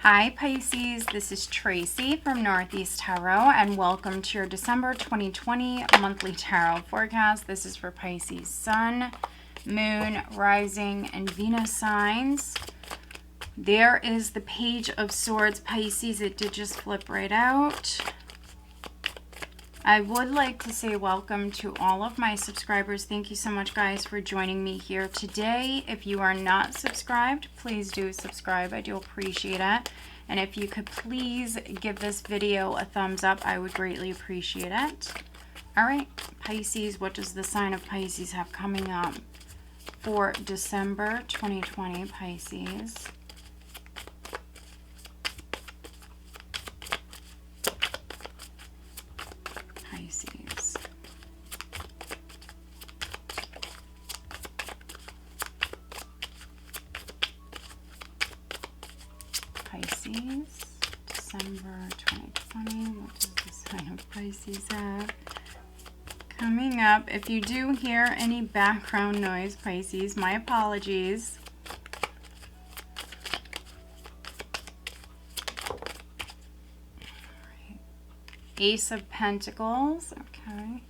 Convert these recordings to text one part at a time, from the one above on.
Hi Pisces, this is Tracy from Northeast Tarot and welcome to your December 2020 monthly tarot forecast. This is for Pisces Sun, Moon, Rising, and Venus signs. There is the Page of Swords, Pisces. It did just flip right out. I would like to say welcome to all of my subscribers. Thank you so much, guys, for joining me here today. If you are not subscribed, please do subscribe. I do appreciate it. And if you could please give this video a thumbs up, I would greatly appreciate it. All right, Pisces, what does the sign of Pisces have coming up for December 2020, Pisces? Pisces. Pisces, December 2020. What does the sign of Pisces have coming up? If you do hear any background noise, Pisces, my apologies. Ace of Pentacles, okay.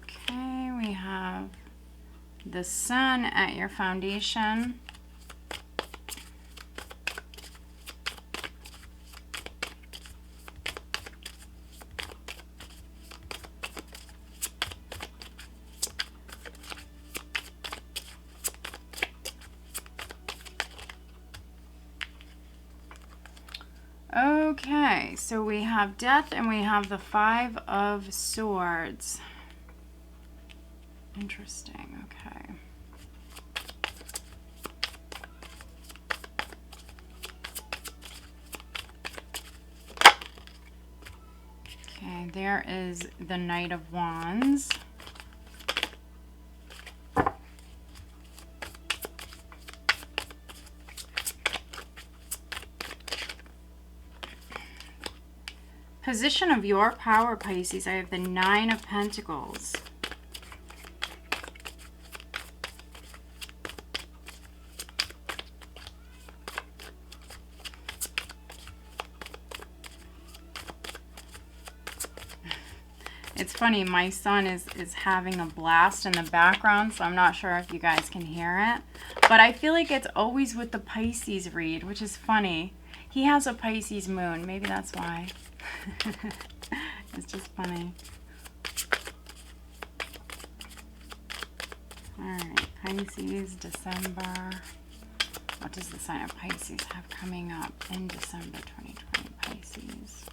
Okay, we have the Sun at your foundation. Okay, so we have Death and we have the Five of Swords. Interesting, okay. Okay, there is the Knight of Wands. Position of your power, Pisces. I have the Nine of Pentacles. It's funny, my son is having a blast in the background, so I'm not sure if you guys can hear it. But I feel like it's always with the Pisces read, which is funny. He has a Pisces moon. Maybe that's why. It's just funny. Alright, Pisces, December. What does the sign of Pisces have coming up in December 2020, Pisces?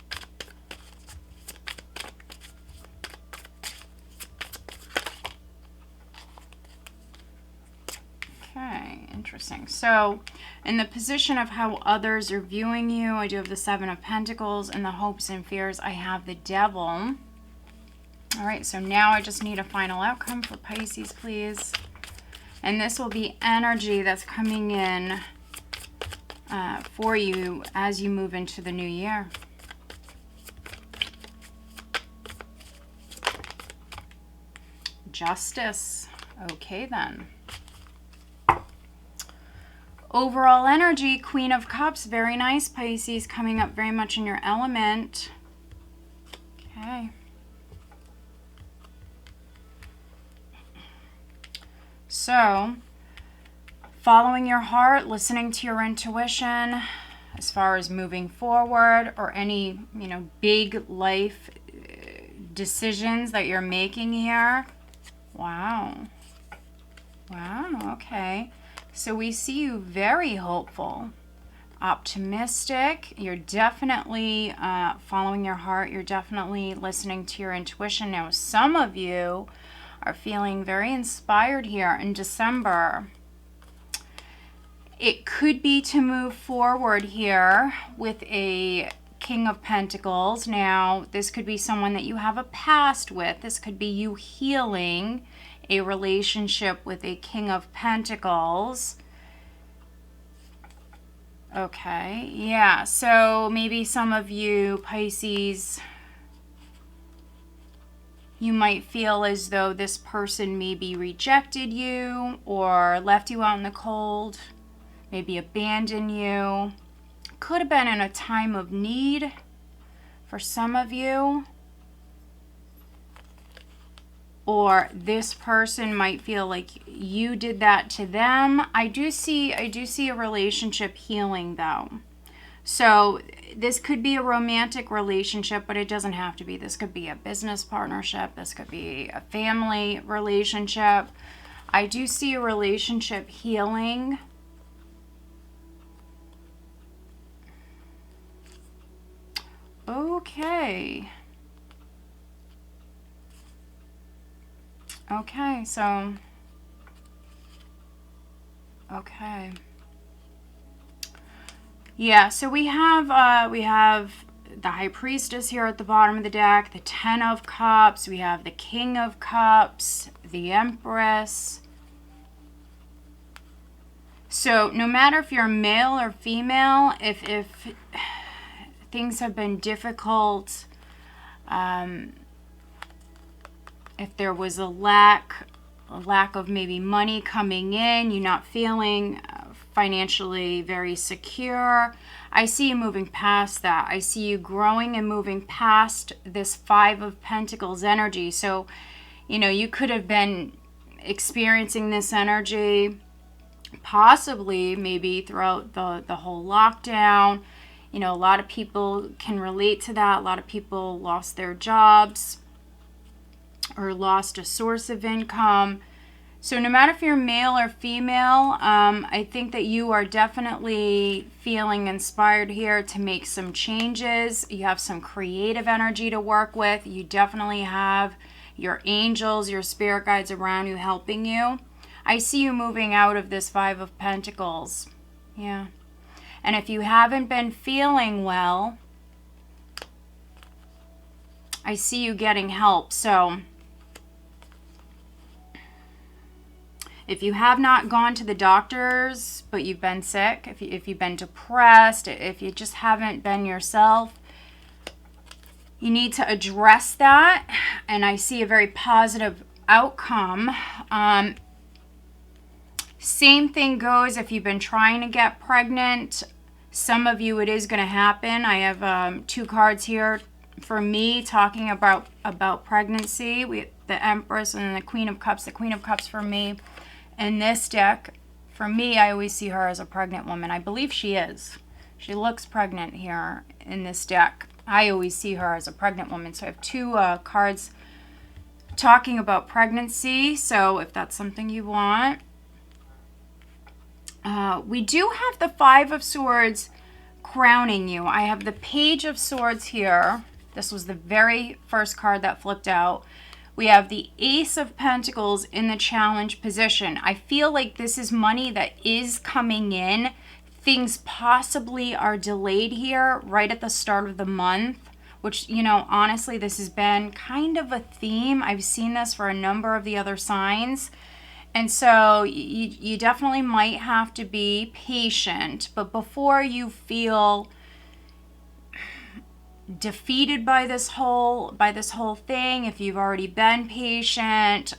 Okay, interesting. So, in the position of how others are viewing you, I do have the Seven of Pentacles. In the hopes and fears, I have the Devil. All right, so now I just need a final outcome for Pisces, please. And this will be energy that's coming in for you as you move into the new year. Justice. Okay, then. Overall energy, Queen of Cups, very nice, Pisces, coming up very much in your element. Okay. So, following your heart, listening to your intuition as far as moving forward or any, big life decisions that you're making here. Wow. Wow, okay. So we see you very hopeful, optimistic. You're definitely following your heart. You're definitely listening to your intuition. Now, some of you are feeling very inspired here in December. It could be to move forward here with a King of Pentacles. Now, this could be someone that you have a past with. This could be you healing a relationship with a King of Pentacles. Okay, yeah, so maybe some of you Pisces, you might feel as though this person maybe rejected you or left you out in the cold, maybe abandoned you. Could have been in a time of need for some of you. Or this person might feel like you did that to them. I do see a relationship healing though. So this could be a romantic relationship, but it doesn't have to be. This could be a business partnership. This could be a family relationship. I do see a relationship healing. Okay. Okay, so, okay. Yeah, so we have the High Priestess here at the bottom of the deck, the Ten of Cups, we have the King of Cups, the Empress. So no matter if you're male or female, if things have been difficult, if there was a lack of maybe money coming in, you're not feeling financially very secure, I see you moving past that. I see you growing and moving past this Five of Pentacles energy. So, you know, you could have been experiencing this energy possibly maybe throughout the whole lockdown. You know, a lot of people can relate to that. A lot of people lost their jobs or lost a source of income. So no matter if you're male or female, I think that you are definitely feeling inspired here to make some changes. You have some creative energy to work with. You definitely have your angels, your spirit guides around you helping you. I see you moving out of this Five of Pentacles. Yeah. And if you haven't been feeling well, I see you getting help. So if you have not gone to the doctors, but you've been sick, if you've been depressed, if you just haven't been yourself, you need to address that. And I see a very positive outcome. Same thing goes if you've been trying to get pregnant. Some of you, it is going to happen. I have two cards here for me talking about pregnancy. The Empress and the Queen of Cups. The Queen of Cups for me. In this deck, for me, I always see her as a pregnant woman. I believe she is. She looks pregnant here in this deck. I always see her as a pregnant woman. So I have two cards talking about pregnancy. So if that's something you want. We do have the Five of Swords crowning you. I have the Page of Swords here. This was the very first card that flipped out. We have the Ace of Pentacles in the challenge position. I feel like this is money that is coming in. Things possibly are delayed here right at the start of the month, which, you know, honestly, this has been kind of a theme. I've seen this for a number of the other signs. And so you definitely might have to be patient, but before you feel defeated by this whole thing, if you've already been patient,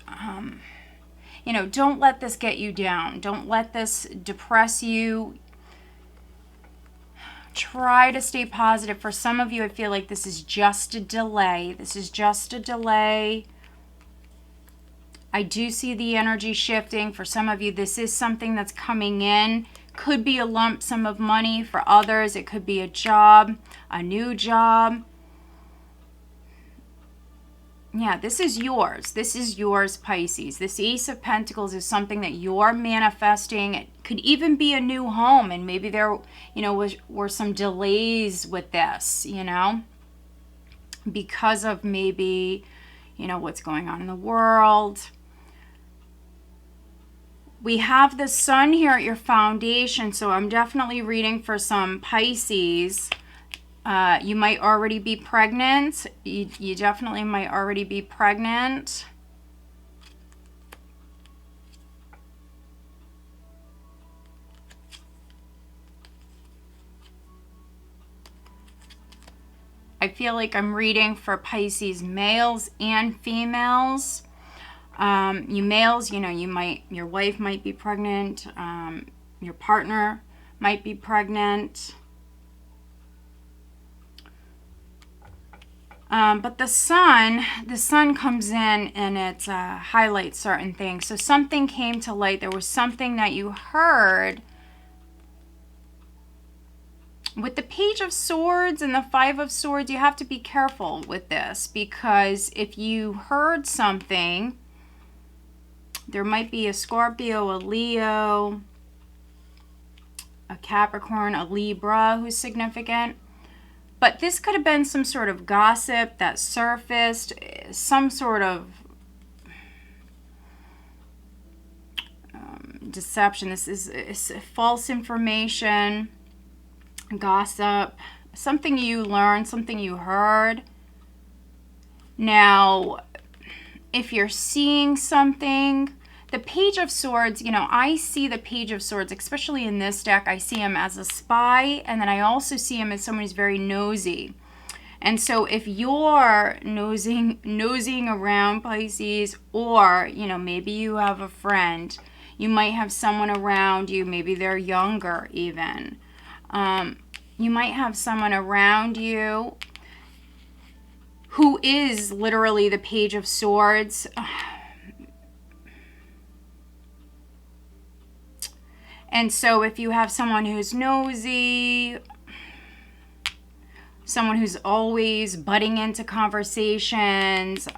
you know, don't let this get you down. Don't let this depress you. Try to stay positive. For some of you, I feel like this is just a delay. This is just a delay. I do see the energy shifting. For some of you, this is something that's coming in. Could be a lump sum of money. For others, it could be a job, a new job. Yeah, this is yours. This is yours, Pisces. This Ace of Pentacles is something that you're manifesting. It could even be a new home, and maybe there, you know, were some delays with this, you know, because of maybe, you know, what's going on in the world. We have the Sun here at your foundation, so I'm definitely reading for some Pisces. You might already be pregnant. You definitely might already be pregnant. I feel like I'm reading for Pisces males and females. You males, you know, your wife might be pregnant, your partner might be pregnant. But the sun comes in and it highlights certain things. So something came to light. There was something that you heard. With the Page of Swords and the Five of Swords, you have to be careful with this, because if you heard something, there might be a Scorpio, a Leo, a Capricorn, a Libra who's significant. But this could have been some sort of gossip that surfaced, some sort of deception. This is false information, gossip, something you learned, something you heard. Now, if you're seeing something, the Page of Swords, you know, I see the Page of Swords, especially in this deck, I see him as a spy, and then I also see him as someone who's very nosy. And so if you're nosing around, Pisces, or, you know, maybe you have a friend, you might have someone around you, maybe they're younger even. You might have someone around you who is literally the Page of Swords. And so if you have someone who's nosy, someone who's always butting into conversations,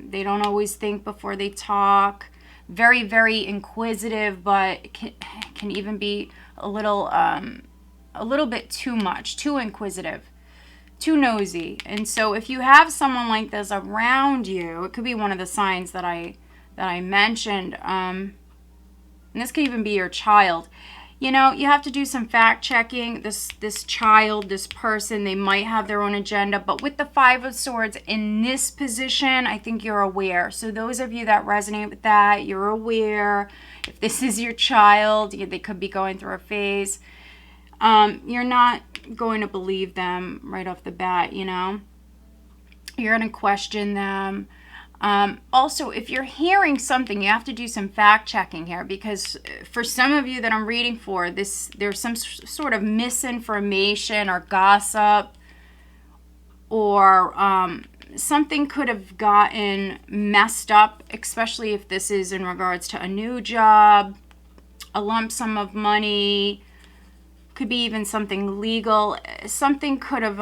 they don't always think before they talk, very, very inquisitive, but can even be a little bit too much, too inquisitive, too nosy. And so if you have someone like this around you, it could be one of the signs that I mentioned, and this could even be your child. You know, you have to do some fact checking. This child, this person, they might have their own agenda, but with the Five of Swords in this position, I think you're aware. So those of you that resonate with that, you're aware. If this is your child, they could be going through a phase. You're not going to believe them right off the bat, you know. You're going to question them. Also, if you're hearing something, you have to do some fact checking here, because for some of you that I'm reading for, there's some sort of misinformation or gossip, or something could have gotten messed up, especially if this is in regards to a new job, a lump sum of money, could be even something legal. Something could have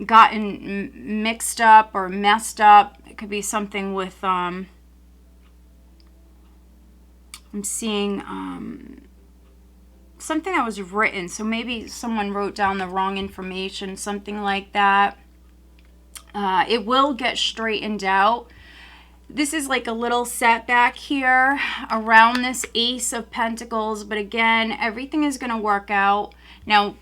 gotten mixed up or messed up. It could be something with I'm seeing something that was written, so maybe someone wrote down the wrong information, something like that. It will get straightened out. This is like a little setback here around this Ace of Pentacles, but again, everything is going to work out. Now,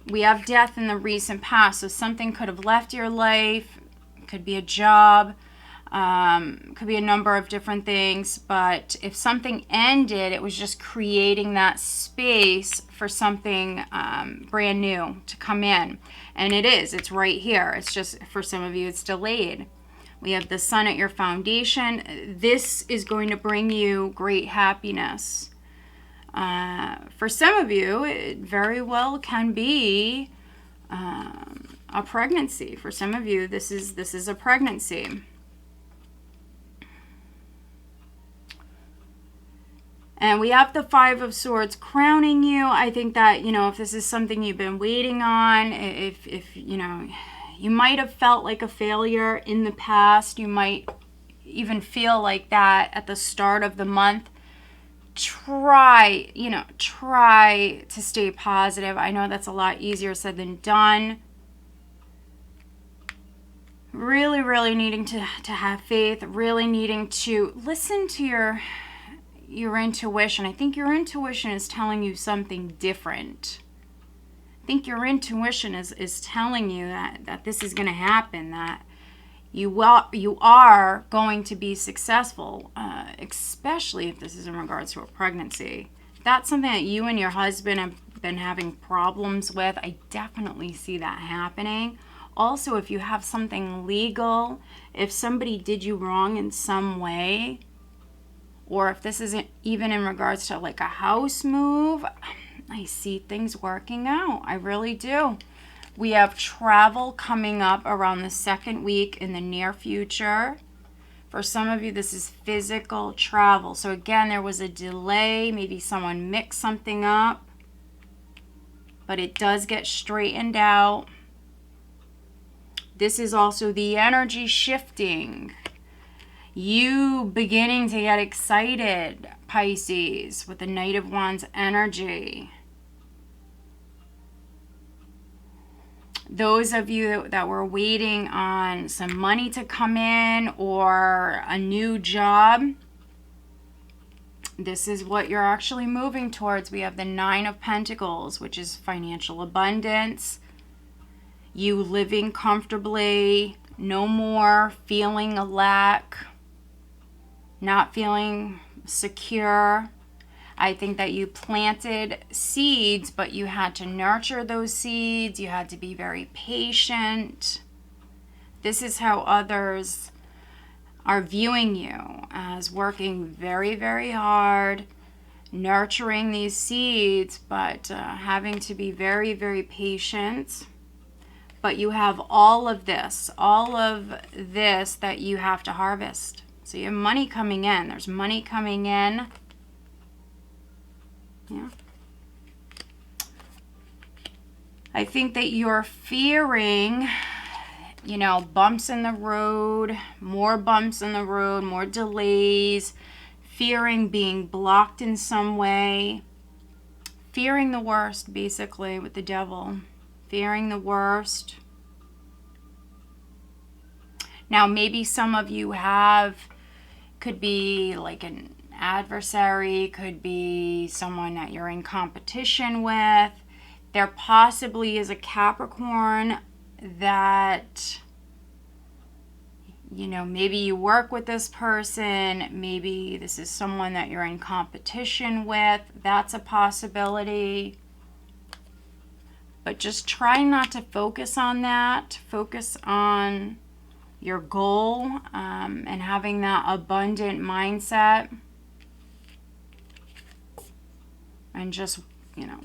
we have death in the recent past, so something could have left your life. It could be a job, could be a number of different things, but if something ended, it was just creating that space for something brand new to come in. And it's right here. It's just, for some of you, it's delayed. We have the Sun at your foundation. This is going to bring you great happiness. For some of you, it very well can be a pregnancy. For some of you, this is a pregnancy. And we have the Five of Swords crowning you. I think that, you know, if this is something you've been waiting on, if you know, you might have felt like a failure in the past. You might even feel like that at the start of the month. Try to stay positive. I know that's a lot easier said than done. Really, really needing to have faith, really needing to listen to your intuition. I think your intuition is telling you something different. I think your intuition is telling you that this is going to happen, that you are going to be successful, especially if this is in regards to a pregnancy. If that's something that you and your husband have been having problems with. I definitely see that happening. Also, if you have something legal, if somebody did you wrong in some way, or if this isn't even in regards to like a house move, I see things working out. I really do. We have travel coming up around the second week in the near future. For some of you, this is physical travel. So again, there was a delay. Maybe someone mixed something up, but it does get straightened out. This is also the energy shifting. You beginning to get excited, Pisces, with the Knight of Wands energy. Those of you that were waiting on some money to come in or a new job, this is what you're actually moving towards. We have the Nine of Pentacles, which is financial abundance. You living comfortably, no more feeling a lack, not feeling secure. I think that you planted seeds, but you had to nurture those seeds. You had to be very patient. This is how others are viewing you, as working very, very hard, nurturing these seeds, but having to be very, very patient. But you have all of this that you have to harvest. So you have money coming in. There's money coming in. Yeah. I think that you're fearing, you know, bumps in the road, more bumps in the road, more delays, fearing being blocked in some way, fearing the worst, basically, with the devil, fearing the worst. Now, maybe some of you could be like an adversary, could be someone that you're in competition with. There possibly is a Capricorn that, you know, maybe you work with this person, maybe this is someone that you're in competition with. That's a possibility. But just try not to focus on that. Focus on your goal and having that abundant mindset. And just, you know,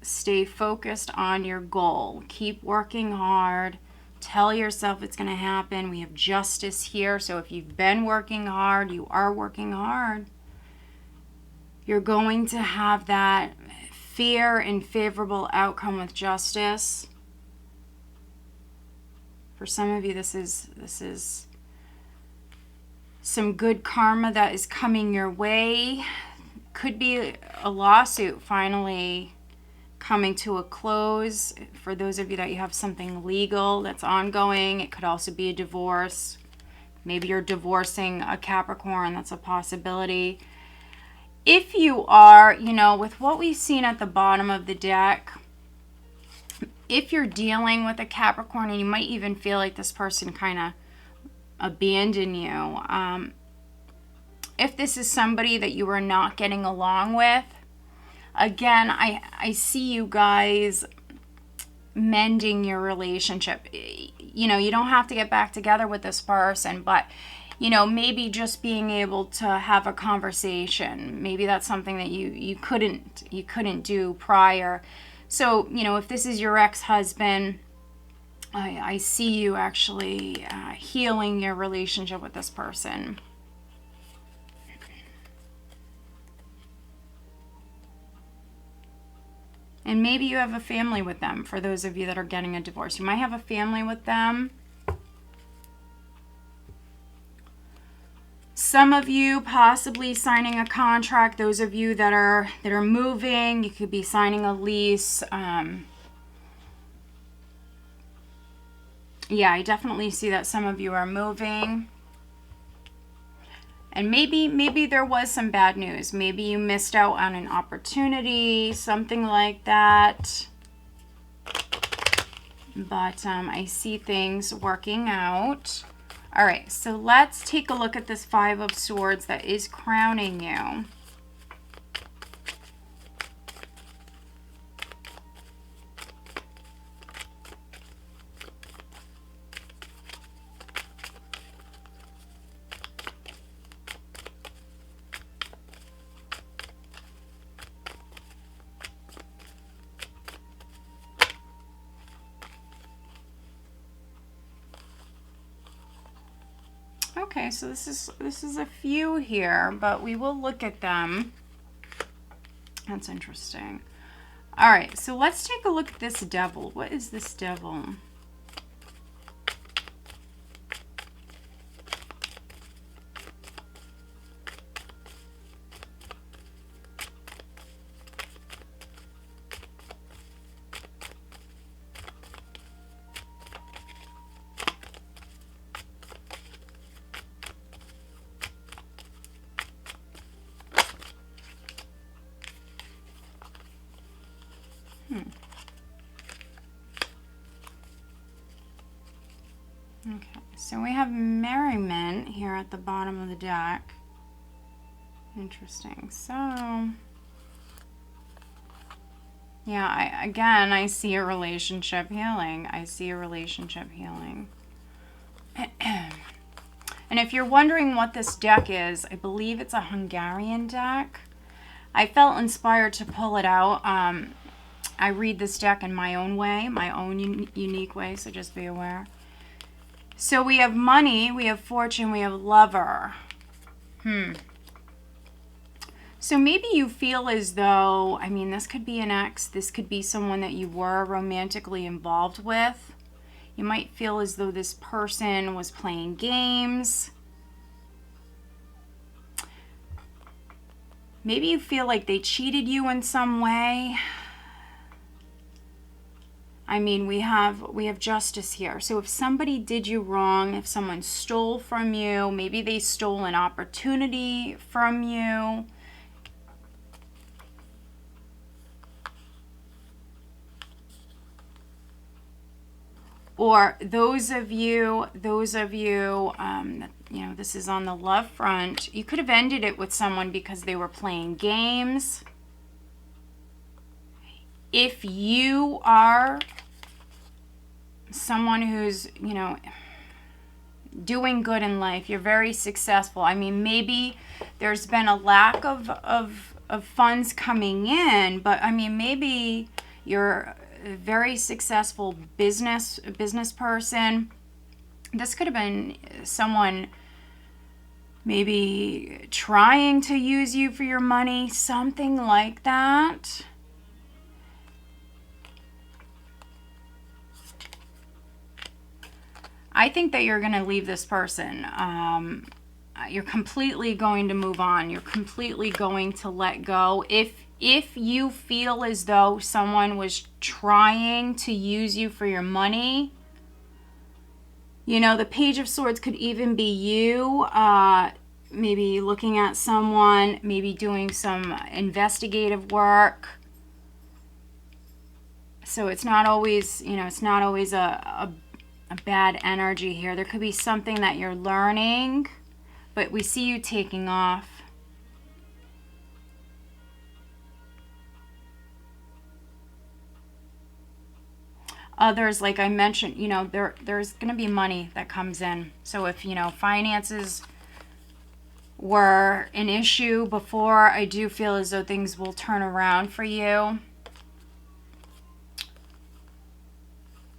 stay focused on your goal. Keep working hard. Tell yourself it's going to happen. We have justice here. So if you've been working hard, you are working hard, you're going to have that fair and favorable outcome with justice. For some of you, this is some good karma that is coming your way. Could be a lawsuit finally coming to a close. For those of you that you have something legal that's ongoing, it could also be a divorce. Maybe you're divorcing a Capricorn. That's a possibility. If you are, you know, with what we've seen at the bottom of the deck, if you're dealing with a Capricorn and you might even feel like this person kind of abandoned you, if this is somebody that you are not getting along with, again, I see you guys mending your relationship. You know, you don't have to get back together with this person, but, you know, maybe just being able to have a conversation. Maybe that's something that you couldn't do prior. So, you know, if this is your ex-husband, I see you actually healing your relationship with this person. And maybe you have a family with them. For those of you that are getting a divorce, you might have a family with them. Some of you possibly signing a contract. Those of you that are moving, you could be signing a lease. Yeah, I definitely see that some of you are moving. And maybe there was some bad news. Maybe you missed out on an opportunity, something like that. But I see things working out. All right, so let's take a look at this Five of Swords that is crowning you. so this is a few here, but we will look at them. That's interesting. All right, so let's take a look at this devil. What is this devil? Okay, so we have merriment here at the bottom of the deck. Interesting. So, yeah, I see a relationship healing. I see a relationship healing. And if you're wondering what this deck is, I believe it's a Hungarian deck. I felt inspired to pull it out. I read this deck in my own way, my own unique way, so just be aware. So we have money, we have fortune, we have lover. So maybe you feel as though, I mean, this could be an ex, this could be someone that you were romantically involved with. You might feel as though this person was playing games. Maybe you feel like they cheated you in some way. I mean, we have justice here. So if somebody did you wrong, if someone stole from you, maybe they stole an opportunity from you. Or those of you, you know, this is on the love front. You could have ended it with someone because they were playing games. If you are someone who's, you know, doing good in life, you're very successful. I mean, maybe there's been a lack of funds coming in, but I mean, maybe you're a very successful business person. This could have been someone maybe trying to use you for your money, something like that. I think that you're going to leave this person. You're completely going to move on. You're completely going to let go. If you feel as though someone was trying to use you for your money, you know, the Page of Swords could even be you, maybe looking at someone, maybe doing some investigative work. So it's not always, you know, it's not always a bad energy here. There could be something that you're learning, but we see you taking off. Others, like I mentioned, you know, there's going to be money that comes in. So if, you know, finances were an issue before, I do feel as though things will turn around for you.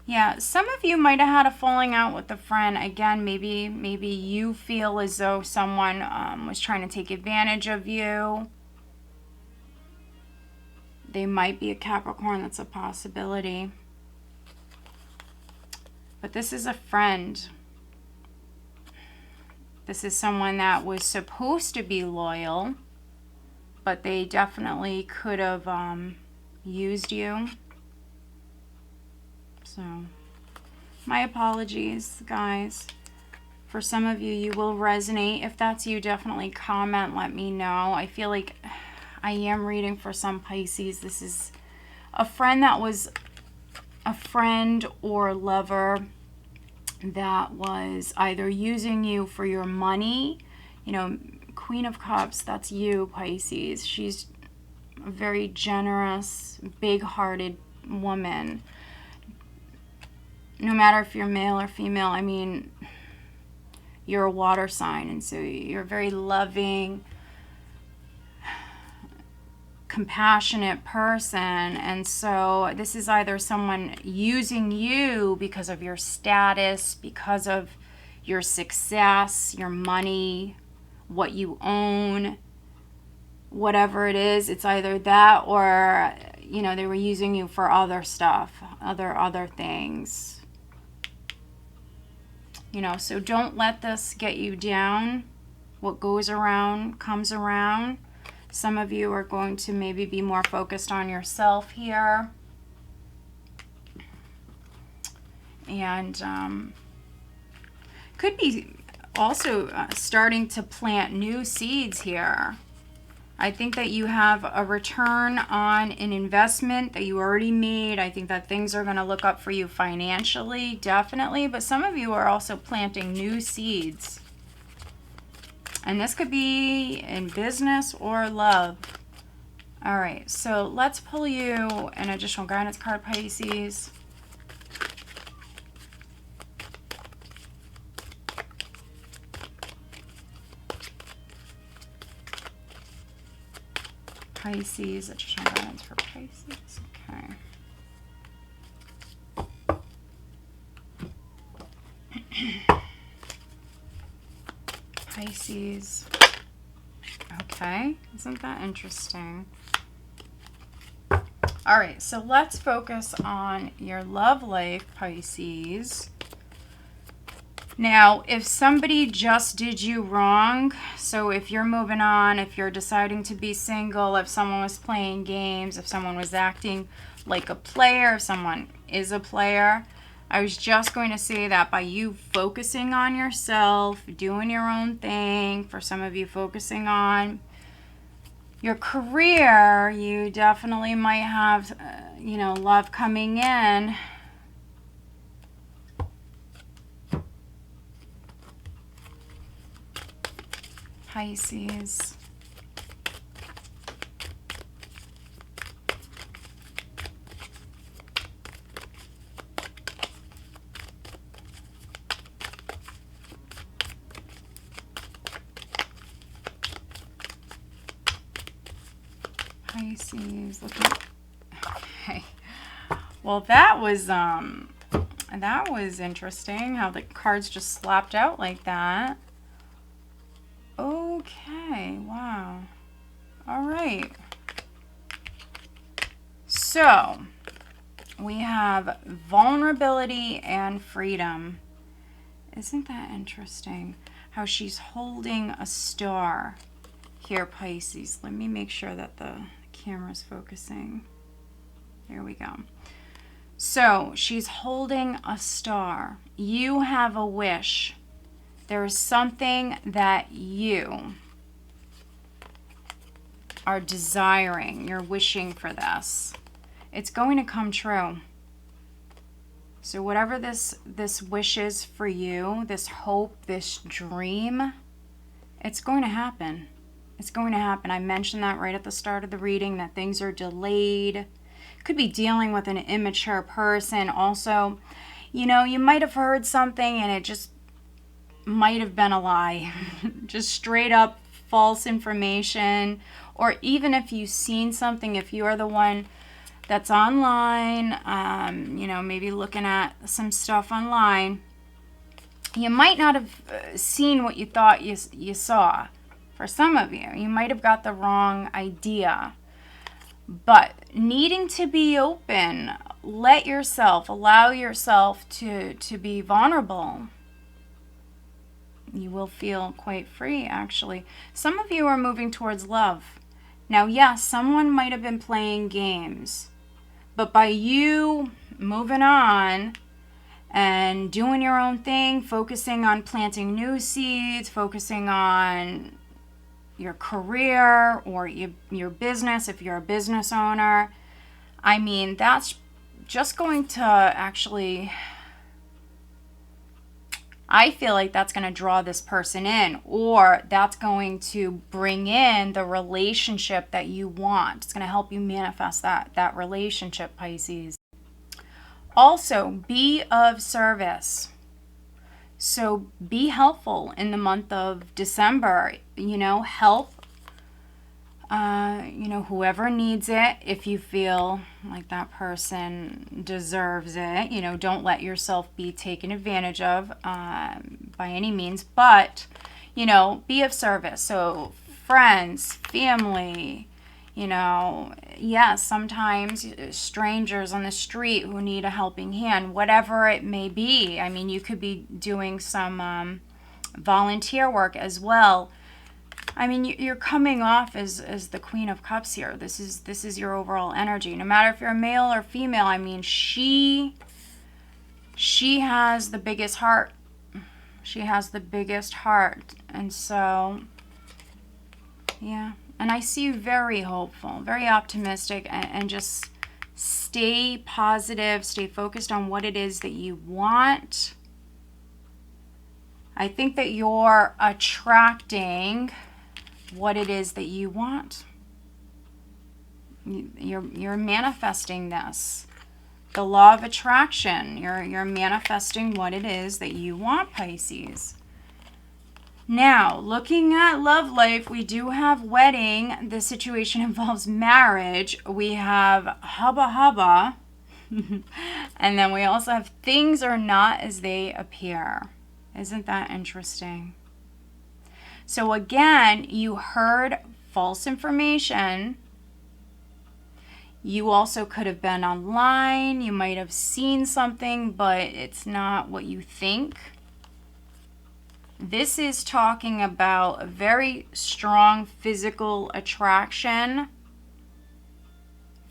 Yeah, some of you might have had a falling out with a friend. Again, maybe you feel as though someone was trying to take advantage of you. They might be a Capricorn. That's a possibility. But this is a friend. This is someone that was supposed to be loyal, but they definitely could have used you. So, my apologies, guys. For some of you, you will resonate. If that's you, definitely comment, let me know. I feel like I am reading for some Pisces. This is a friend that was a friend or lover that was either using you for your money. You know, Queen of Cups, that's you, Pisces. She's a very generous, big-hearted woman. No matter if you're male or female, I mean, you're a water sign, and so you're a very loving, compassionate person. And so this is either someone using you because of your status, because of your success, your money, what you own, whatever it is. It's either that or, you know, they were using you for other stuff, other things. You know, so don't let this get you down. What goes around comes around. Some of you are going to maybe be more focused on yourself here. And could be also starting to plant new seeds here. I think that you have a return on an investment that you already made. I think that things are going to look up for you financially, definitely. But some of you are also planting new seeds. And this could be in business or love. All right, so let's pull you an additional guidance card, Pisces. Pisces, additional guidance for Pisces. Okay. Pisces. Okay, isn't that interesting? All right, so let's focus on your love life, Pisces. Now, if somebody just did you wrong, so if you're moving on, if you're deciding to be single, if someone was playing games, if someone was acting like a player, if someone is a player, I was just going to say that by you focusing on yourself, doing your own thing, for some of you focusing on your career, you definitely might have, you know, love coming in. Pisces. Pisces. Looking. Okay. Well, that was interesting how the cards just slapped out like that. Okay, wow. All right. So, we have vulnerability and freedom. Isn't that interesting? How she's holding a star here, Pisces. Let me make sure that the camera's focusing. There we go. So, she's holding a star. You have a wish. There is something that you are desiring. You're wishing for this. It's going to come true. So whatever this wish is for you, this hope, this dream, it's going to happen. It's going to happen. I mentioned that right at the start of the reading, that things are delayed. Could be dealing with an immature person. Also, you know, you might have heard something and it just might have been a lie. Just straight up false information. Or even if you've seen something, if you are the one that's online, you know, maybe looking at some stuff online, you might not have seen what you thought you saw. For some of you, you might have got the wrong idea. But needing to be open, allow yourself to be vulnerable. You will feel quite free, actually. Some of you are moving towards love. Now, yes, someone might have been playing games, but by you moving on and doing your own thing, focusing on planting new seeds, focusing on your career or your business, if you're a business owner, I mean, that's just going to actually, I feel like that's going to draw this person in, or that's going to bring in the relationship that you want. It's going to help you manifest that relationship, Pisces. Also, be of service. So be helpful in the month of December. You know, help you know, whoever needs it, if you feel like that person deserves it, you know, don't let yourself be taken advantage of by any means, but, you know, be of service. So friends, family, you know, yes, sometimes strangers on the street who need a helping hand, whatever it may be. I mean, you could be doing some volunteer work as well. I mean, you're coming off as the Queen of Cups here. This is your overall energy. No matter if you're a male or female, I mean, she has the biggest heart. She has the biggest heart. And so, yeah. And I see you very hopeful, very optimistic, and just stay positive, stay focused on what it is that you want. I think that you're attracting what it is that you want. You're manifesting this. The law of attraction. You're manifesting what it is that you want, Pisces. Now, looking at love life, we do have wedding. This situation involves marriage. We have hubba hubba. And then we also have things are not as they appear. Isn't that interesting? So again, you heard false information. You also could have been online. You might have seen something, but it's not what you think. This is talking about a very strong physical attraction.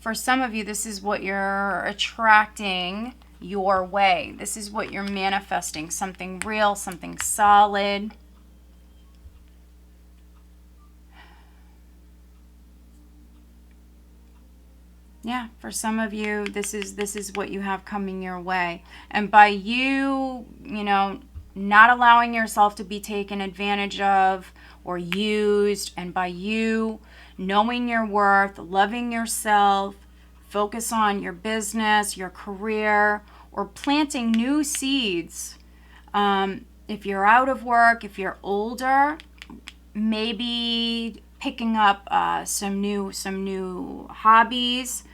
For some of you, this is what you're attracting your way. This is what you're manifesting. Something real, something solid. Yeah, for some of you, this is what you have coming your way. And by you, you know, not allowing yourself to be taken advantage of or used, and by you knowing your worth, loving yourself, focus on your business, your career, or planting new seeds. If you're out of work, if you're older, maybe picking up some new hobbies.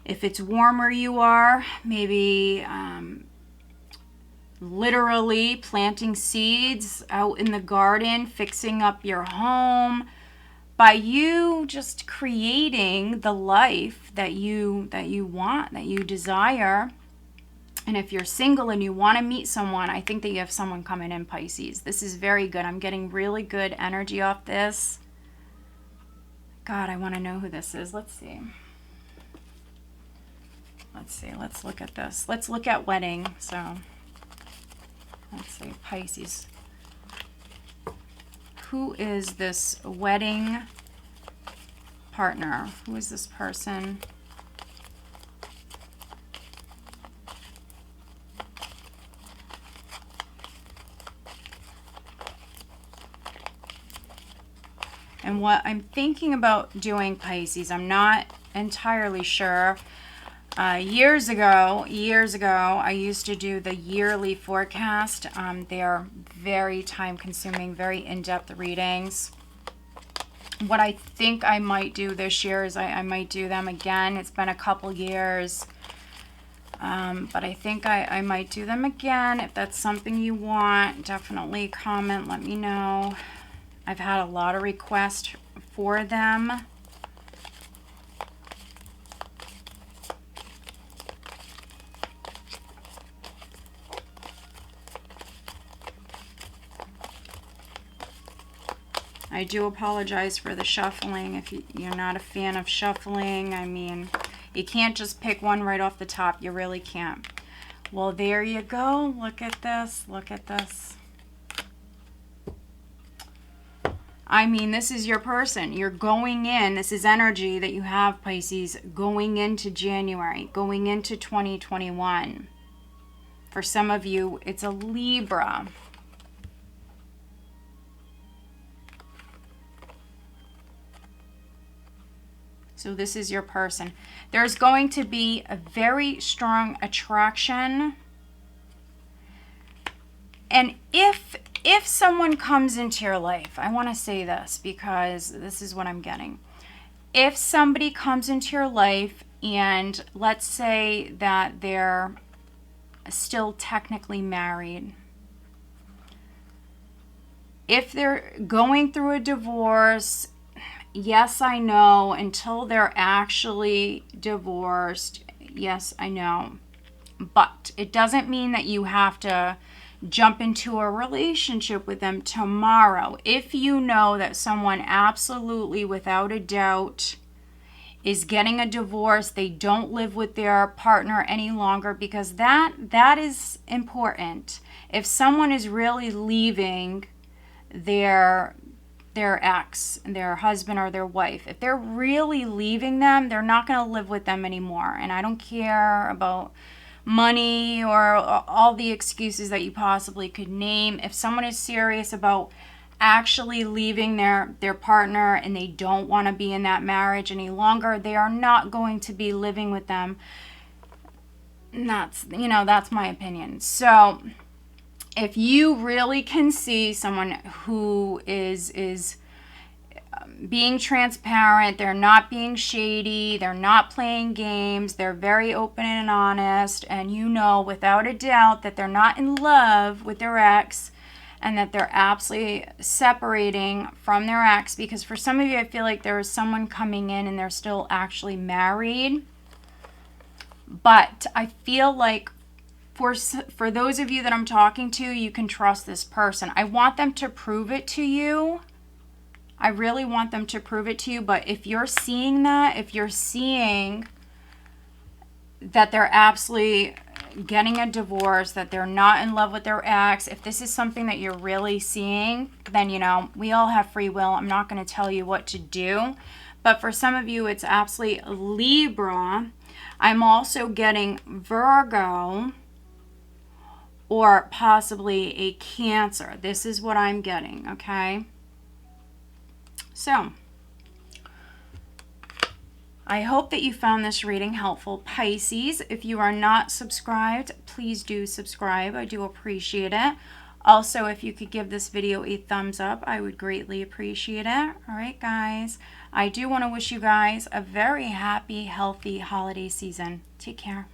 If it's warmer you are, maybe literally planting seeds out in the garden, fixing up your home. By you just creating the life that you want, that you desire. And if you're single and you want to meet someone, I think that you have someone coming in, Pisces. This is very good. I'm getting really good energy off this. God, I want to know who this is. Let's see. Let's look at this. Let's look at wedding. So, let's see, Pisces. Who is this wedding partner? Who is this person? And what I'm thinking about doing, Pisces, I'm not entirely sure. Years ago, I used to do the yearly forecast. They are very time-consuming, very in-depth readings. What I think I might do this year is I might do them again. It's been a couple years, but I think I might do them again. If that's something you want, definitely comment, let me know. I've had a lot of requests for them. I do apologize for the shuffling if you're not a fan of shuffling. I mean, you can't just pick one right off the top. You really can't. Well, there you go. Look at this. Look at this. I mean, this is your person. You're going in. This is energy that you have, Pisces, going into January, going into 2021. For some of you, it's a Libra. So this is your person. There's going to be a very strong attraction. And if if someone comes into your life, I want to say this because this is what I'm getting. If somebody comes into your life and let's say that they're still technically married, if they're going through a divorce, yes, I know, until they're actually divorced, yes, I know. But it doesn't mean that you have to jump into a relationship with them tomorrow. If you know that someone absolutely, without a doubt, is getting a divorce, they don't live with their partner any longer, because that is important. If someone is really leaving their ex, their husband or their wife, if they're really leaving them, they're not going to live with them anymore. And I don't care about money or all the excuses that you possibly could name. If someone is serious about actually leaving their partner and they don't want to be in that marriage any longer, they are not going to be living with them. And that's my opinion. So if you really can see someone who is being transparent, they're not being shady, they're not playing games, they're very open and honest, and you know without a doubt that they're not in love with their ex and that they're absolutely separating from their ex, because for some of you, I feel like there is someone coming in and they're still actually married. But I feel like for those of you that I'm talking to, you can trust this person. I want them to prove it to you. I really want them to prove it to you. But if you're seeing that, if you're seeing that they're absolutely getting a divorce, that they're not in love with their ex, if this is something that you're really seeing, then, we all have free will. I'm not going to tell you what to do. But for some of you, it's absolutely Libra. I'm also getting Virgo or possibly a Cancer. This is what I'm getting, okay? So, I hope that you found this reading helpful, Pisces. If you are not subscribed, please do subscribe. I do appreciate it. Also, if you could give this video a thumbs up, I would greatly appreciate it. All right, guys. I do want to wish you guys a very happy, healthy holiday season. Take care.